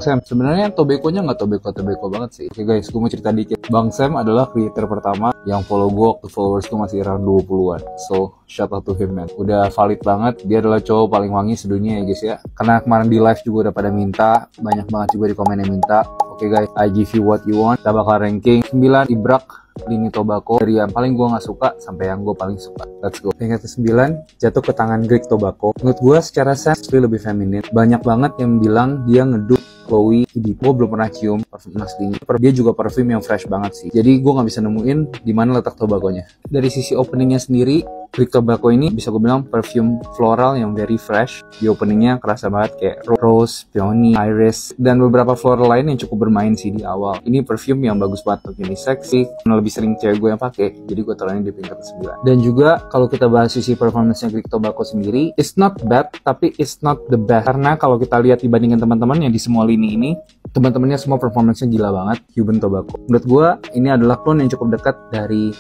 Sam, sebenarnya tobacco-nya nggak tobacco banget sih. Oke guys, gue mau cerita dikit. Bang Sam adalah creator pertama yang follow gue waktu followers gue masih around 20-an. So, shout out to him man. Udah valid banget, dia adalah cowok paling wangi sedunia ya guys ya. Karena kemarin di live juga udah pada minta, banyak banget juga di komen yang minta. Oke guys, I give you what you want. Kita bakal ranking 9 Ibrak Lini Tobacco dari yang paling gue nggak suka sampai yang gue paling suka. Let's go. Yang ke-9 jatuh ke tangan Greg Tobacco. Menurut gue secara sense lebih feminin. Banyak banget yang bilang dia ngeduk Chloe Idi. Gue belum pernah cium parfum aslinya. Dia juga parfum yang fresh banget sih. Jadi gue nggak bisa nemuin di mana letak tobacco-nya. Dari sisi openingnya sendiri, Greg Tobacco ini bisa gue bilang perfume floral yang very fresh. Di openingnya kerasa banget kayak rose, peony, iris, dan beberapa floral lain yang cukup bermain sih di awal. Ini perfume yang bagus banget untuk jenis seksi. Karena lebih sering cewek gue yang pakai, jadi gue taruhnya di peringkat 9. Dan juga kalau kita bahas sisi performance-nya Greg Tobacco sendiri, it's not bad, tapi it's not the best. Karena kalau kita lihat dibandingkan teman-teman yang di semua lini ini, teman-temannya semua performance-nya gila banget. Cuban Tobacco. Menurut gue ini adalah clone yang cukup dekat dari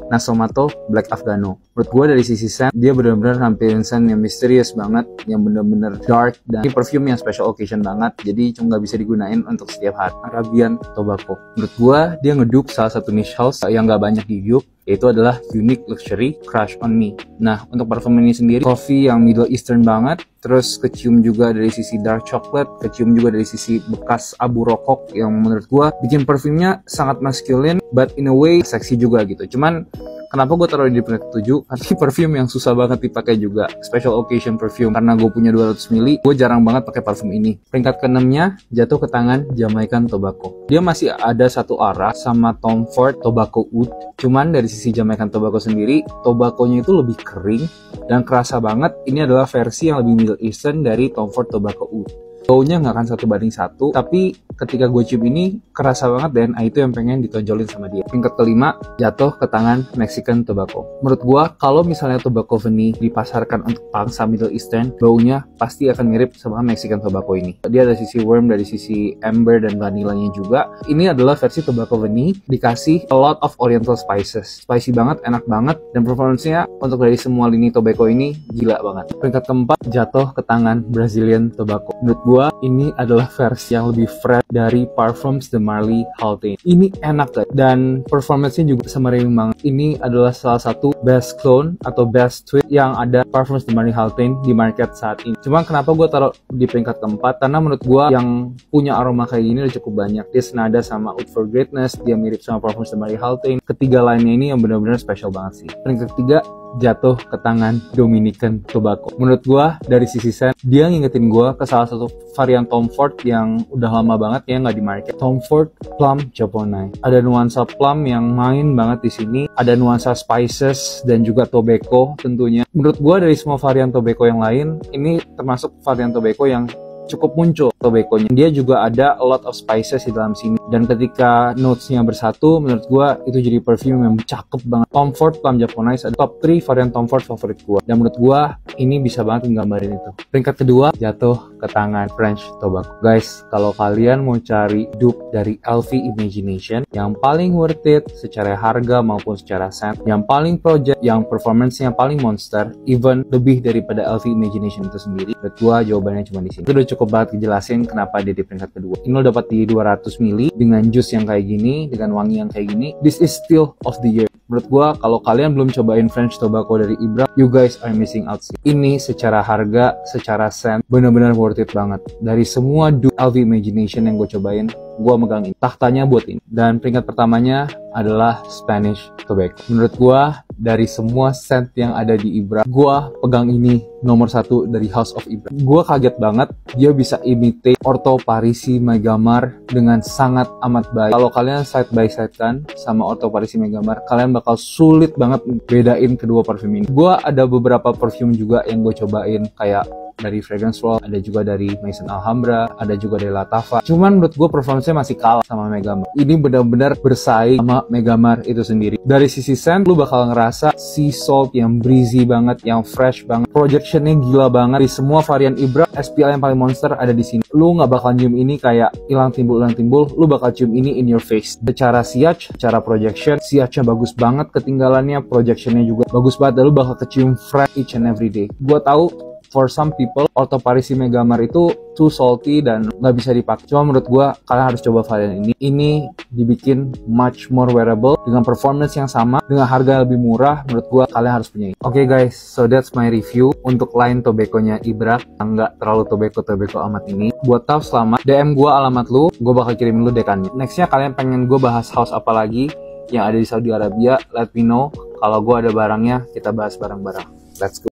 Nasomatto Black Afgano. Menurut gue dari sisi scent, dia benar-benar nampilin scent yang misterius banget, yang benar-benar dark, dan ini perfume yang special occasion banget, jadi cuma nggak bisa digunain untuk setiap hari. Arabian Tobacco. Menurut gue dia ngedupe salah satu niche house yang nggak banyak didupe, yaitu adalah Unique Luxury Crush on Me. Nah, untuk parfum ini sendiri, coffee yang Middle Eastern banget, terus kecium juga dari sisi dark chocolate, kecium juga dari sisi bekas abu rokok yang menurut gue bikin parfumnya sangat masculine, but in a way seksi juga gitu. Cuman kenapa gue taruh di peringkat 7? Karena ini perfume yang susah banget dipakai juga. Special occasion perfume. Karena gue punya 200 ml, gue jarang banget pakai parfum ini. Peringkat ke-6-nya jatuh ke tangan Jamaican Tobacco. Dia masih ada satu arah sama Tom Ford Tobacco Oud. Cuman dari sisi Jamaican Tobacco sendiri, tobacco-nya itu lebih kering dan kerasa banget. Ini adalah versi yang lebih Middle Eastern dari Tom Ford Tobacco Oud. Baunya nggak akan 1:1, tapi ketika gue cium ini kerasa banget dan itu yang pengen ditonjolin sama dia. Peringkat ke-5 jatuh ke tangan Mexican Tobacco. Menurut gue kalau misalnya tobacco vanilla dipasarkan untuk pangsa Middle Eastern, baunya pasti akan mirip sama Mexican Tobacco ini. Dia ada sisi warm, dari sisi amber dan vanillanya juga. Ini adalah versi tobacco vanilla dikasih a lot of oriental spices. Spicy banget, enak banget, dan performance-nya untuk dari semua lini tobacco ini gila banget. Peringkat ke-4 jatuh ke tangan Brazilian Tobacco. Menurut gue ini adalah versi yang lebih fresh dari Parfums de Marly Haltane. Ini enak guys, dan performance-nya juga semarin banget. Ini adalah salah satu best clone atau best tweet yang ada Parfums de Marly Haltane di market saat ini. Cuma kenapa gue taruh di peringkat ke-4? Karena menurut gue yang punya aroma kayak gini udah cukup banyak. Dia senada sama Oud for Greatness, dia mirip sama Parfums de Marly Haltane. Ketiga lainnya ini yang benar-benar special banget sih. Peringkat ketiga jatuh ke tangan Dominican Tobacco. Menurut gua dari sisi scent, dia ngingetin gua ke salah satu varian Tom Ford yang udah lama banget ya nggak di market. Tom Ford Plum Japonais. Ada nuansa plum yang main banget di sini. Ada nuansa spices dan juga tobacco tentunya. Menurut gua dari semua varian tobacco yang lain, ini termasuk varian tobacco yang cukup muncul tobacco-nya. Dia juga ada a lot of spices di dalam sini. Dan ketika notes-nya bersatu, menurut gua itu jadi perfume yang cakep banget. Tom Ford Plum Japonais ada top 3 varian Tom Ford favorit gua. Dan menurut gua ini bisa banget nggambarin itu. Peringkat kedua jatuh ke tangan French Tobacco. Guys, kalau kalian mau cari dupe dari LV Imagination yang paling worth it secara harga maupun secara scent, yang paling project, yang performance-nya paling monster, even lebih daripada LV Imagination itu sendiri, menurut gua jawabannya cuma di sini. Itu udah cukup banget ngejelasin kenapa dia di peringkat kedua. Ini lo dapat di 200 ml dengan jus yang kayak gini, dengan wangi yang kayak gini. This is still of the year. Menurut gua kalau kalian belum cobain French Tobacco dari Ibrak, you guys are missing out sih. Ini secara harga, secara scent, benar-benar worth it banget. Dari semua dupe LV Imagination yang gue cobain, gue megang ini. Tahtanya buat ini. Dan peringkat pertamanya adalah Spanish Tobacco. Menurut gue, dari semua scent yang ada di Ibrak, gue pegang ini nomor 1 dari House of Ibrak. Gue kaget banget, dia bisa imitate Orto Parisi Megamar dengan sangat amat baik. Kalau kalian side by side kan sama Orto Parisi Megamar, kalian bakal sulit banget bedain kedua parfum ini. Gue ada beberapa parfum juga yang gue cobain, kayak dari Fragrance World, ada juga dari Maison Alhambra, ada juga dari Latava. Cuman menurut gue performance-nya masih kalah sama Megamar. Ini benar-benar bersaing sama Megamar itu sendiri. Dari sisi scent, lu bakal ngerasa sea salt yang breezy banget, yang fresh banget. Projection-nya gila banget. Di semua varian Ibrak, SPL yang paling monster ada di sini. Lu nggak bakal cium ini kayak hilang timbul, lu bakal cium ini in your face. Secara siach, secara projection, siachnya bagus banget, ketinggalannya, projectionnya juga bagus banget, dan lu bakal kecium fresh each and every day. Gue tahu for some people Ortho Parisi Megamar itu too salty dan nggak bisa dipakai. Cuma menurut gue kalian harus coba varian ini. Ini dibikin much more wearable dengan performance yang sama, dengan harga yang lebih murah. Menurut gue kalian harus punya ini. Oke guys, so that's my review untuk line Tobacco-nya Ibrak yang nggak terlalu Tobacco amat ini. Buat tahu selamat, DM gue alamat lu, gue bakal kirim lu dekannya. Nextnya kalian pengen gue bahas house apa lagi yang ada di Saudi Arabia, let me know. Kalau gue ada barangnya, kita bahas bareng-bareng. Let's go.